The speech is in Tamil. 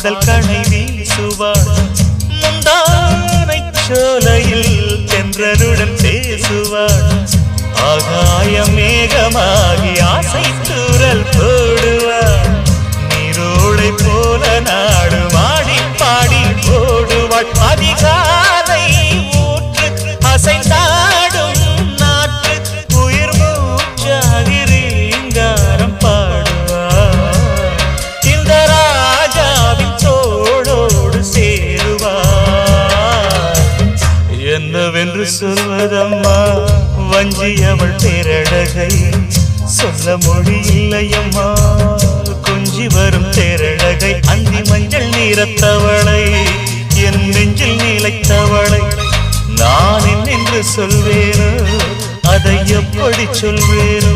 காதல் கணை வீசுவாள் முந்தானை சோலையில் தென்றலுடன் பேசுவாள் ஆகாய மேகமாகி ஆசை தூரல் போடுவாள் நீரோடை போல நாடு மாடி பாடி ஓடுவாள் அதிகாலை ஊற்று அசைந்தாடும் நாற்று உயிர் மூச்சாகி ரீங்காரம் பாடுவாள் இந்த ராஜாவின் தோளோடு சேருவாள் என்னவென்று சொல்வதம்மா வஞ்சி அவள் பேரழகை சொல்ல மொழி இல்லையம்மா கொஞ்சி வரும் தேரழகை அந்தி மஞ்சள் நீரத்தவளை என் நெஞ்சில் நிலைத்தவளை நான் என்னென்று சொல்வேனோ அதை எப்படி சொல்வேனோ